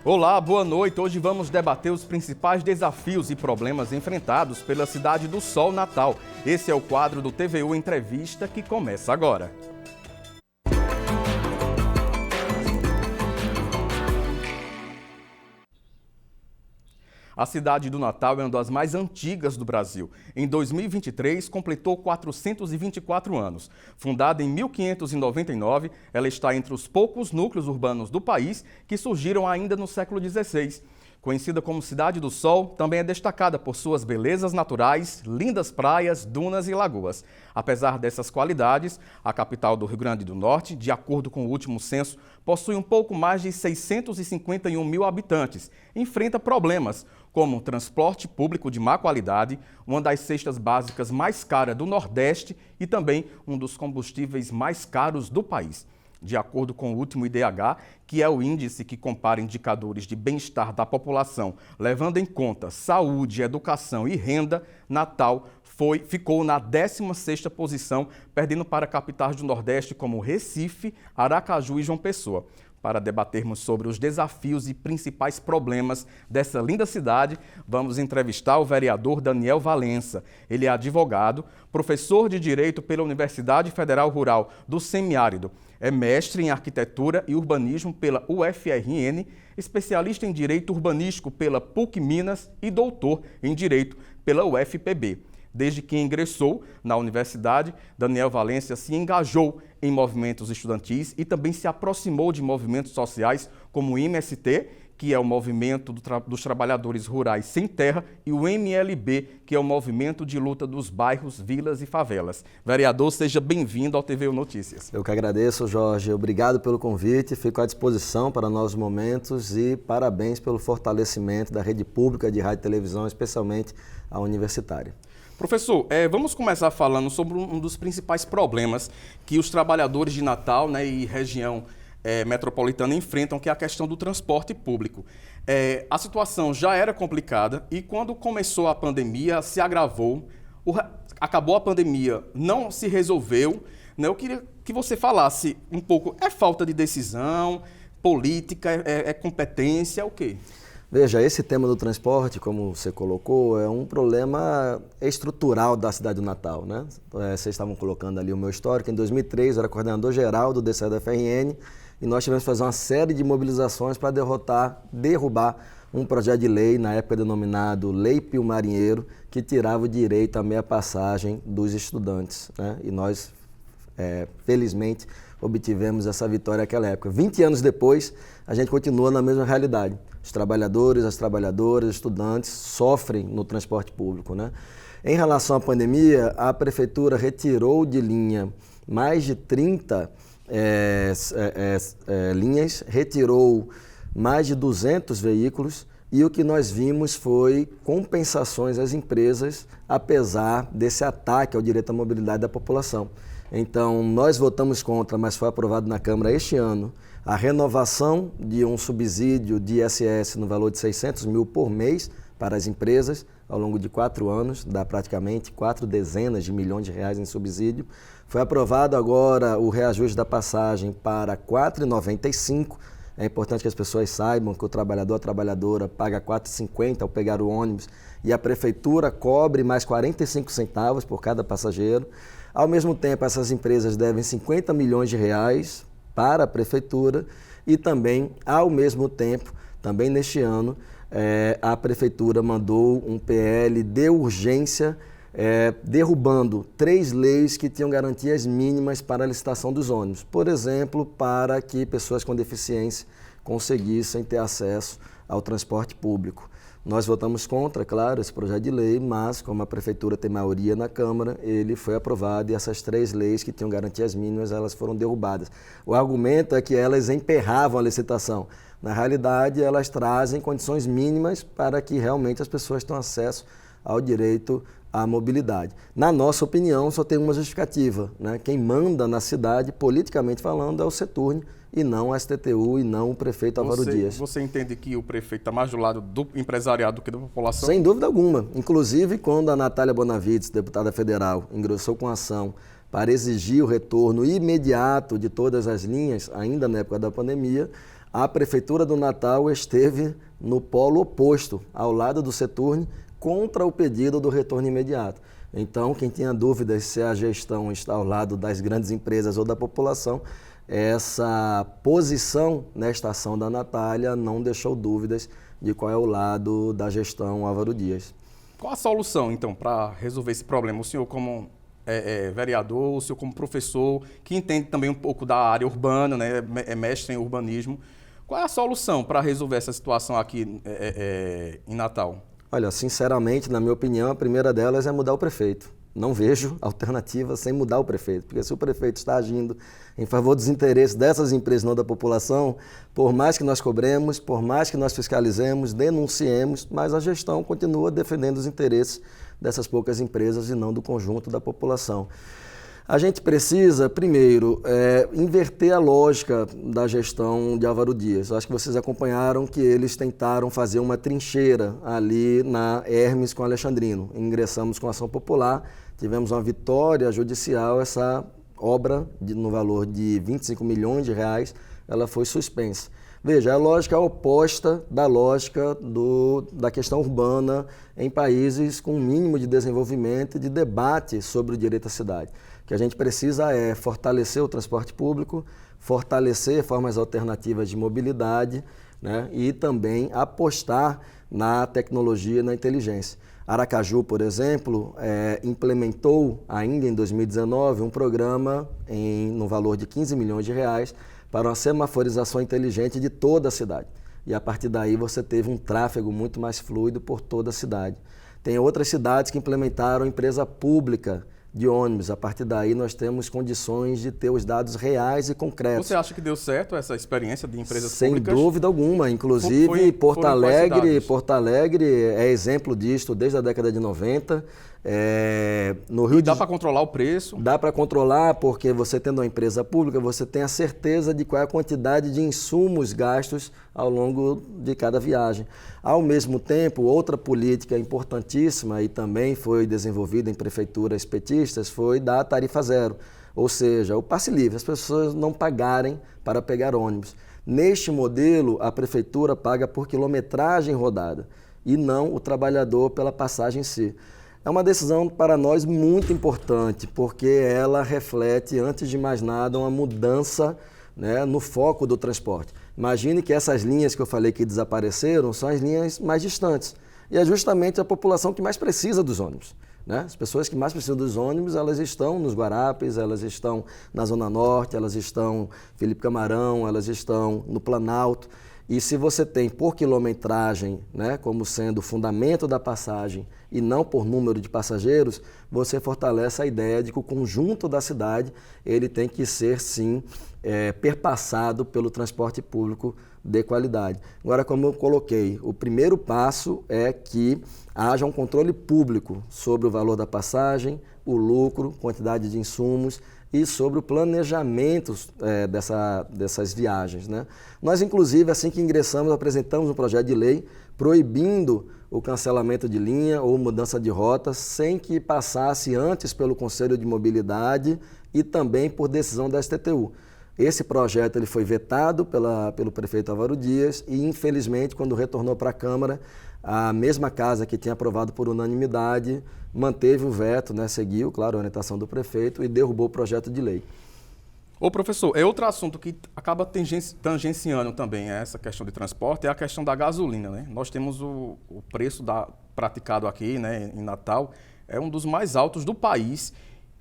Olá, boa noite. Hoje vamos debater os principais desafios e problemas enfrentados pela cidade do Sol Natal. Esse é o quadro do TVU Entrevista que começa agora. A cidade do Natal é uma das mais antigas do Brasil. Em 2023, completou 424 anos. Fundada em 1599, ela está entre os poucos núcleos urbanos do país que surgiram ainda no século XVI. Conhecida como Cidade do Sol, também é destacada por suas belezas naturais, lindas praias, dunas e lagoas. Apesar dessas qualidades, a capital do Rio Grande do Norte, de acordo com o último censo, possui um pouco mais de 651 mil habitantes. Enfrenta problemas como transporte público de má qualidade, uma das cestas básicas mais caras do Nordeste e também um dos combustíveis mais caros do país. De acordo com o último IDH, que é o índice que compara indicadores de bem-estar da população, levando em conta saúde, educação e renda, Natal ficou na 16ª posição, perdendo para capitais do Nordeste como Recife, Aracaju e João Pessoa. Para debatermos sobre os desafios e principais problemas dessa linda cidade, vamos entrevistar o vereador Daniel Valença. Ele é advogado, professor de Direito pela Universidade Federal Rural do Semiárido, é mestre em Arquitetura e Urbanismo pela UFRN, especialista em Direito Urbanístico pela PUC Minas e doutor em Direito pela UFPB. Desde que ingressou na universidade, Daniel Valença se engajou em movimentos estudantis e também se aproximou de movimentos sociais como o MST, que é o Movimento dos Trabalhadores Rurais Sem Terra, e o MLB, que é o Movimento de Luta dos Bairros, Vilas e Favelas. Vereador, seja bem-vindo ao TVU Notícias. Eu que agradeço, Jorge. Obrigado pelo convite, fico à disposição para novos momentos e parabéns pelo fortalecimento da rede pública de rádio e televisão, especialmente a universitária. Professor, vamos começar falando sobre um dos principais problemas que os trabalhadores de Natal, e região metropolitana enfrentam, que é a questão do transporte público. A situação já era complicada e quando começou a pandemia se agravou, acabou a pandemia, não se resolveu. Eu queria que você falasse um pouco, é falta de decisão, política, é competência, o quê? Veja, esse tema do transporte, como você colocou, é um problema estrutural da cidade do Natal, né? Vocês estavam colocando ali o meu histórico. Em 2003, eu era coordenador geral do DCE da FRN e nós tivemos que fazer uma série de mobilizações para derrubar um projeto de lei, na época denominado Lei Pio Marinheiro, que tirava o direito à meia passagem dos estudantes, né? E nós, felizmente, obtivemos essa vitória naquela época. 20 anos depois, a gente continua na mesma realidade. Os trabalhadores, as trabalhadoras, estudantes sofrem no transporte público, né? Em relação à pandemia, a prefeitura retirou de linha mais de 30 linhas, retirou mais de 200 veículos e o que nós vimos foi compensações às empresas, apesar desse ataque ao direito à mobilidade da população. Então, nós votamos contra, mas foi aprovado na Câmara este ano, a renovação de um subsídio de ISS no valor de 600 mil por mês para as empresas, ao longo de 4 anos, dá praticamente 4 dezenas de milhões de reais em subsídio. Foi aprovado agora o reajuste da passagem para R$ 4,95. É importante que as pessoas saibam que o trabalhador, a trabalhadora, paga R$ 4,50 ao pegar o ônibus e a prefeitura cobre mais 45 centavos por cada passageiro. Ao mesmo tempo, essas empresas devem 50 milhões de reais para a prefeitura e também, ao mesmo tempo, também neste ano, a prefeitura mandou um PL de urgência derrubando 3 leis que tinham garantias mínimas para a licitação dos ônibus. Por exemplo, para que pessoas com deficiência conseguissem ter acesso ao transporte público. Nós votamos contra, claro, esse projeto de lei, mas como a prefeitura tem maioria na Câmara, ele foi aprovado e essas 3 leis que tinham garantias mínimas, elas foram derrubadas. O argumento é que elas emperravam a licitação. Na realidade, elas trazem condições mínimas para que realmente as pessoas tenham acesso ao direito à mobilidade. Na nossa opinião, só tem uma justificativa, né? Quem manda na cidade, politicamente falando, é o Seturne, e não a STTU e não o prefeito Álvaro Dias. Você entende que o prefeito está mais do lado do empresariado do que da população? Sem dúvida alguma. Inclusive, quando a Natália Bonavides, deputada federal, ingressou com ação para exigir o retorno imediato de todas as linhas, ainda na época da pandemia, a Prefeitura do Natal esteve no polo oposto, ao lado do Seturne, contra o pedido do retorno imediato. Então, quem tinha dúvidas se a gestão está ao lado das grandes empresas ou da população, essa posição nesta ação da Natália não deixou dúvidas de qual é o lado da gestão Álvaro Dias. Qual a solução, então, para resolver esse problema? O senhor como vereador, o senhor como professor, que entende também um pouco da área urbana, né, é mestre em urbanismo, qual é a solução para resolver essa situação aqui em Natal? Olha, sinceramente, na minha opinião, a primeira delas é mudar o prefeito. Não vejo alternativa sem mudar o prefeito, porque se o prefeito está agindo em favor dos interesses dessas empresas, não da população, por mais que nós cobremos, por mais que nós fiscalizemos, denunciemos, mas a gestão continua defendendo os interesses dessas poucas empresas e não do conjunto da população. A gente precisa, primeiro, inverter a lógica da gestão de Álvaro Dias. Acho que vocês acompanharam que eles tentaram fazer uma trincheira ali na Hermes com Alexandrino. Ingressamos com ação popular, tivemos uma vitória judicial, essa obra no valor de 25 milhões de reais, ela foi suspensa. Veja, a lógica é oposta da lógica da questão urbana em países com um mínimo de desenvolvimento e de debate sobre o direito à cidade. O que a gente precisa é fortalecer o transporte público, fortalecer formas alternativas de mobilidade, né, e também apostar na tecnologia e na inteligência. Aracaju, por exemplo, implementou ainda em 2019 um programa no valor de 15 milhões de reais para uma semaforização inteligente de toda a cidade. E a partir daí você teve um tráfego muito mais fluido por toda a cidade. Tem outras cidades que implementaram empresa pública de ônibus. A partir daí nós temos condições de ter os dados reais e concretos. Você acha que deu certo essa experiência de empresas públicas? Sem dúvida alguma. Inclusive, Porto Alegre é exemplo disto desde a década de 90. No Rio dá para controlar o preço? Dá para controlar porque você tendo uma empresa pública, você tem a certeza de qual é a quantidade de insumos gastos ao longo de cada viagem. Ao mesmo tempo, outra política importantíssima e também foi desenvolvida em prefeituras petistas foi da tarifa zero, ou seja, o passe livre, as pessoas não pagarem para pegar ônibus. Neste modelo, a prefeitura paga por quilometragem rodada e não o trabalhador pela passagem em si. É uma decisão para nós muito importante, porque ela reflete, antes de mais nada, uma mudança, né, no foco do transporte. Imagine que essas linhas que eu falei que desapareceram são as linhas mais distantes. E é justamente a população que mais precisa dos ônibus, né? As pessoas que mais precisam dos ônibus, elas estão nos Guarapes, elas estão na Zona Norte, elas estão em Felipe Camarão, elas estão no Planalto. E se você tem por quilometragem, né, como sendo o fundamento da passagem e não por número de passageiros, você fortalece a ideia de que o conjunto da cidade ele tem que ser, sim, perpassado pelo transporte público de qualidade. Agora, como eu coloquei, o primeiro passo é que haja um controle público sobre o valor da passagem, o lucro, quantidade de insumos e sobre o planejamento dessas viagens, né? Nós, inclusive, assim que ingressamos, apresentamos um projeto de lei proibindo o cancelamento de linha ou mudança de rota sem que passasse antes pelo Conselho de Mobilidade e também por decisão da STTU. Esse projeto ele foi vetado pelo prefeito Álvaro Dias e, infelizmente, quando retornou para a Câmara, a mesma casa que tinha aprovado por unanimidade manteve o veto, né, seguiu, claro, a orientação do prefeito e derrubou o projeto de lei. Ô professor, outro assunto que acaba tangenciando também essa questão de transporte é a questão da gasolina, né? Nós temos o preço praticado aqui, né, em Natal, é um dos mais altos do país.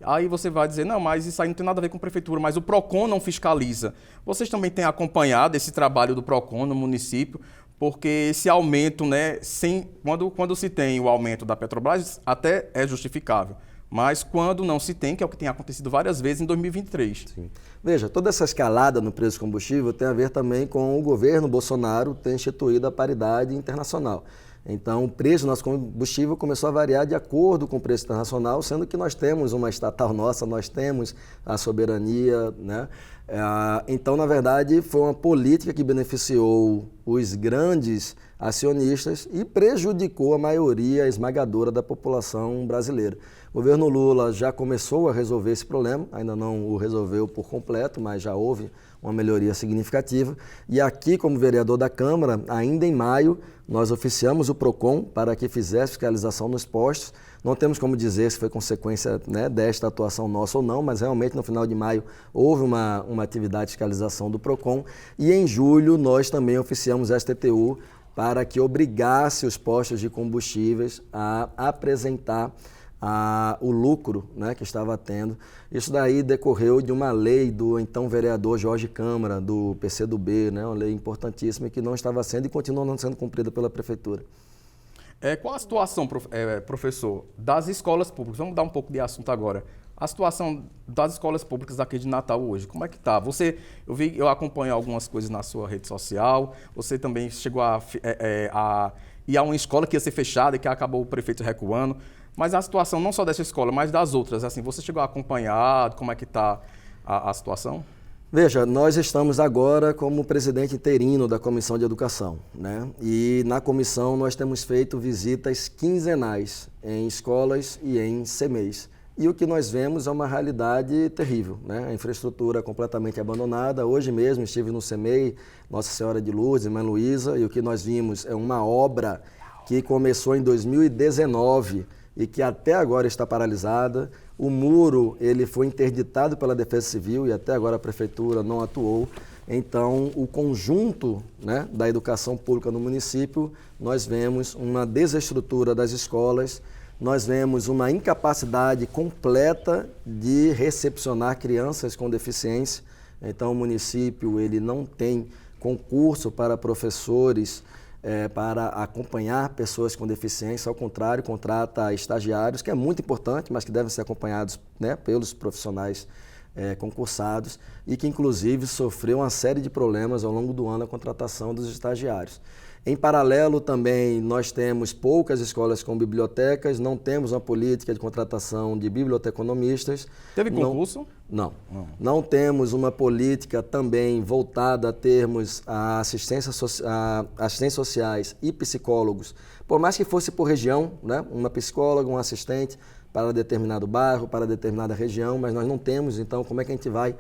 Aí você vai dizer, não, mas isso aí não tem nada a ver com a prefeitura, mas o PROCON não fiscaliza. Vocês também têm acompanhado esse trabalho do PROCON no município, porque esse aumento, né, quando se tem o aumento da Petrobras, até é justificável. Mas quando não se tem, que é o que tem acontecido várias vezes em 2023. Sim. Veja, toda essa escalada no preço do combustível tem a ver também com o governo Bolsonaro ter instituído a paridade internacional. Então, o preço do nosso combustível começou a variar de acordo com o preço internacional, sendo que nós temos uma estatal nossa, nós temos a soberania, né? Então, na verdade, foi uma política que beneficiou os grandes acionistas e prejudicou a maioria esmagadora da população brasileira. O governo Lula já começou a resolver esse problema, ainda não o resolveu por completo, mas já houve uma melhoria significativa. E aqui, como vereador da Câmara, ainda em maio, nós oficiamos o PROCON para que fizesse fiscalização nos postos. Não temos como dizer se foi consequência, né, desta atuação nossa ou não, mas realmente no final de maio houve uma atividade de fiscalização do PROCON. E em julho nós também oficiamos a STTU para que obrigasse os postos de combustíveis a apresentar o lucro, né, que estava tendo. Isso daí decorreu de uma lei do então vereador Jorge Câmara, do PCdoB, né, uma lei importantíssima que não estava sendo e continua não sendo cumprida pela Prefeitura. Qual a situação, professor, das escolas públicas? Vamos dar um pouco de assunto agora. A situação das escolas públicas aqui de Natal hoje, como é que está? Eu acompanho algumas coisas na sua rede social, você também chegou a ir a uma escola que ia ser fechada e que acabou o prefeito recuando, mas a situação não só dessa escola, mas das outras, assim, você chegou a acompanhar como é que está a situação? Veja, nós estamos agora como presidente interino da Comissão de Educação, né? E na comissão nós temos feito visitas quinzenais em escolas e em CMEs. E o que nós vemos é uma realidade terrível, né? A infraestrutura completamente abandonada. Hoje mesmo estive no CMEI, Nossa Senhora de Lourdes, Irmã Luísa, e o que nós vimos é uma obra que começou em 2019 e que até agora está paralisada. O muro ele foi interditado pela Defesa Civil e até agora a Prefeitura não atuou. Então, o conjunto, né, da educação pública no município, nós vemos uma desestrutura das escolas, nós vemos uma incapacidade completa de recepcionar crianças com deficiência. Então, o município ele não tem concurso para professores para acompanhar pessoas com deficiência, ao contrário, contrata estagiários, que é muito importante, mas que devem ser acompanhados, né, pelos profissionais concursados e que, inclusive, sofreu uma série de problemas ao longo do ano a contratação dos estagiários. Em paralelo, também, nós temos poucas escolas com bibliotecas, não temos uma política de contratação de biblioteconomistas. Teve concurso? Não. Não temos uma política também voltada a termos assistências sociais e psicólogos, por mais que fosse por região, né? Uma psicóloga, um assistente para determinado bairro, para determinada região, mas nós não temos, então, como é que a gente vai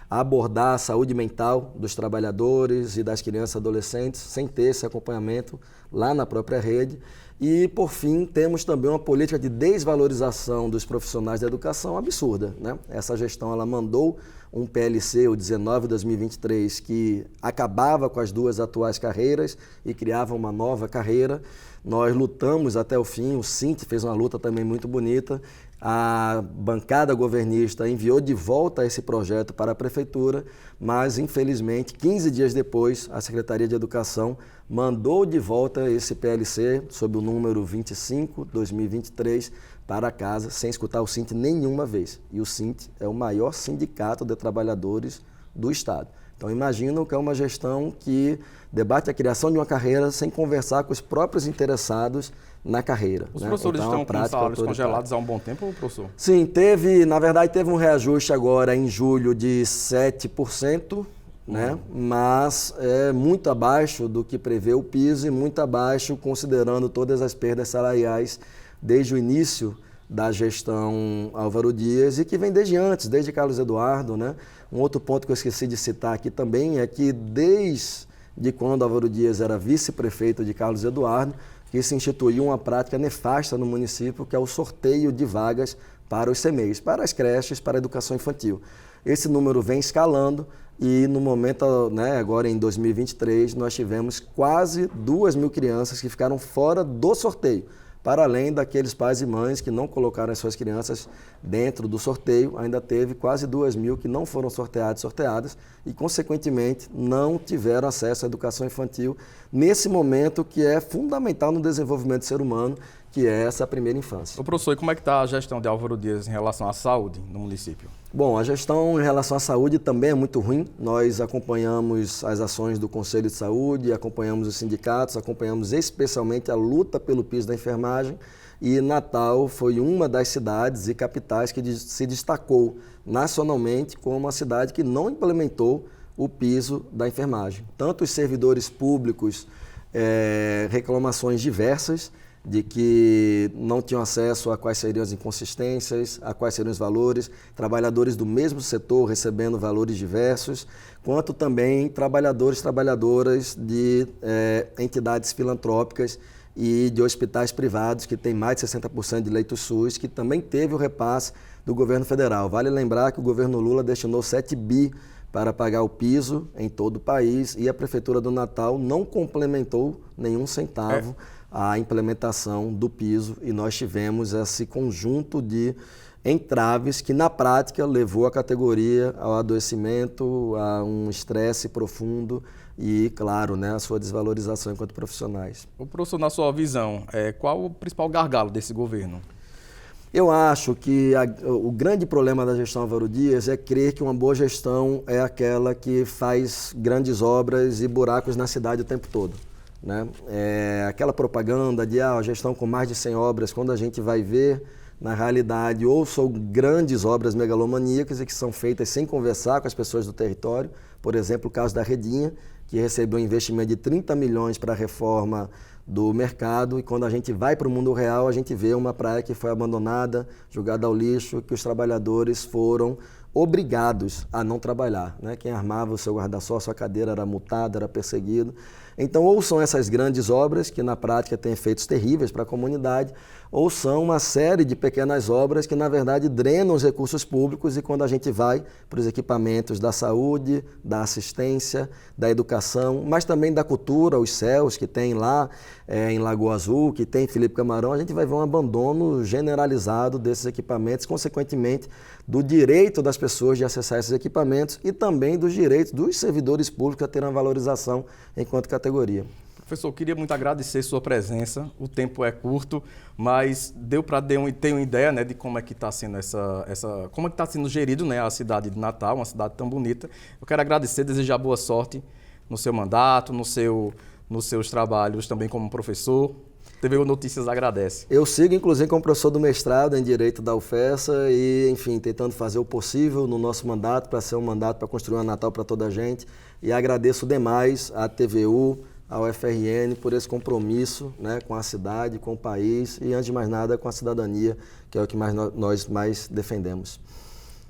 abordar a saúde mental dos trabalhadores e das crianças e adolescentes sem ter esse acompanhamento lá na própria rede. E, por fim, temos também uma política de desvalorização dos profissionais da educação absurda, né? Essa gestão ela mandou um PLC, o 19/2023, que acabava com as duas atuais carreiras e criava uma nova carreira. Nós lutamos até o fim, o Sint fez uma luta também muito bonita. A bancada governista enviou de volta esse projeto para a Prefeitura, mas, infelizmente, 15 dias depois, a Secretaria de Educação mandou de volta esse PLC, sob o número 25/2023, para casa, sem escutar o Sint nenhuma vez. E o Sint é o maior sindicato de trabalhadores do Estado. Então, imaginam que é uma gestão que debate a criação de uma carreira sem conversar com os próprios interessados na carreira. Os né? professores então, estão com salários congelados há um bom tempo, professor? Sim, na verdade teve um reajuste agora em julho de 7%, né? Mas é muito abaixo do que prevê o piso e muito abaixo considerando todas as perdas salariais desde o início da gestão Álvaro Dias e que vem desde antes, desde Carlos Eduardo, né? Um outro ponto que eu esqueci de citar aqui também é que desde quando Álvaro Dias era vice-prefeito de Carlos Eduardo, que se instituiu uma prática nefasta no município, que é o sorteio de vagas para os CMEs, para as creches, para a educação infantil. Esse número vem escalando e no momento, né, agora em 2023, nós tivemos quase 2.000 crianças que ficaram fora do sorteio, para além daqueles pais e mães que não colocaram as suas crianças dentro do sorteio, ainda teve quase 2.000 que não foram sorteadas e, consequentemente, não tiveram acesso à educação infantil nesse momento que é fundamental no desenvolvimento do ser humano, que é essa primeira infância. Ô, professor, e como é que está a gestão de Álvaro Dias em relação à saúde no município? Bom, a gestão em relação à saúde também é muito ruim. Nós acompanhamos as ações do Conselho de Saúde, acompanhamos os sindicatos, acompanhamos especialmente a luta pelo piso da enfermagem e Natal foi uma das cidades e capitais que se destacou nacionalmente como uma cidade que não implementou o piso da enfermagem. Tanto os servidores públicos, reclamações diversas de que não tinham acesso a quais seriam as inconsistências, a quais seriam os valores, trabalhadores do mesmo setor recebendo valores diversos, quanto também trabalhadoras de entidades filantrópicas e de hospitais privados que têm mais de 60% de leitos SUS, que também teve o repasse do governo federal. Vale lembrar que o governo Lula destinou 7 bi para pagar o piso em todo o país e a Prefeitura do Natal não complementou nenhum centavo a implementação do piso e nós tivemos esse conjunto de entraves que na prática levou a categoria ao adoecimento, a um estresse profundo e, claro, né, a sua desvalorização enquanto profissionais. O professor, na sua visão, qual o principal gargalo desse governo? Eu acho que o grande problema da gestão Álvaro Dias é crer que uma boa gestão é aquela que faz grandes obras e buracos na cidade o tempo todo, né? Aquela propaganda de a gestão com mais de 100 obras, quando a gente vai ver, na realidade, ou são grandes obras megalomaníacas e que são feitas sem conversar com as pessoas do território. Por exemplo, o caso da Redinha, que recebeu um investimento de 30 milhões para a reforma do mercado, e quando a gente vai para o mundo real, a gente vê uma praia que foi abandonada, jogada ao lixo, que os trabalhadores foram obrigados a não trabalhar, né? Quem armava o seu guarda-sol, sua cadeira era multado, era perseguido. Então, ou são essas grandes obras, que na prática têm efeitos terríveis para a comunidade, ou são uma série de pequenas obras que, na verdade, drenam os recursos públicos e quando a gente vai para os equipamentos da saúde, da assistência, da educação, mas também da cultura, os céus que tem lá em Lagoa Azul, que tem em Felipe Camarão, a gente vai ver um abandono generalizado desses equipamentos, consequentemente, do direito das pessoas de acessar esses equipamentos e também dos direitos dos servidores públicos a ter uma valorização enquanto categoria. Professor, eu queria muito agradecer sua presença. O tempo é curto, mas deu para ter uma ideia, né, de como é que está sendo como é que está sendo gerido, né, a cidade de Natal, uma cidade tão bonita. Eu quero agradecer, desejar boa sorte no seu mandato, nos seus trabalhos também como professor. TVU Notícias agradece. Eu sigo, inclusive, como professor do mestrado em Direito da UFESA e, enfim, tentando fazer o possível no nosso mandato para ser um mandato para construir um Natal para toda a gente. E agradeço demais à TVU, ao UFRN por esse compromisso, né, com a cidade, com o país e, antes de mais nada, com a cidadania, que é o que nós mais defendemos.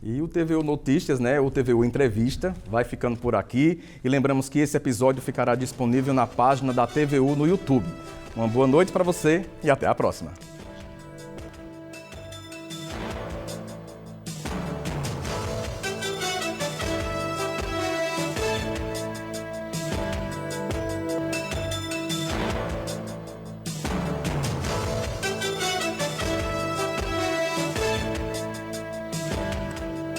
E o TVU Notícias, né, o TVU Entrevista, vai ficando por aqui. E lembramos que esse episódio ficará disponível na página da TVU no YouTube. Uma boa noite para você e até a próxima.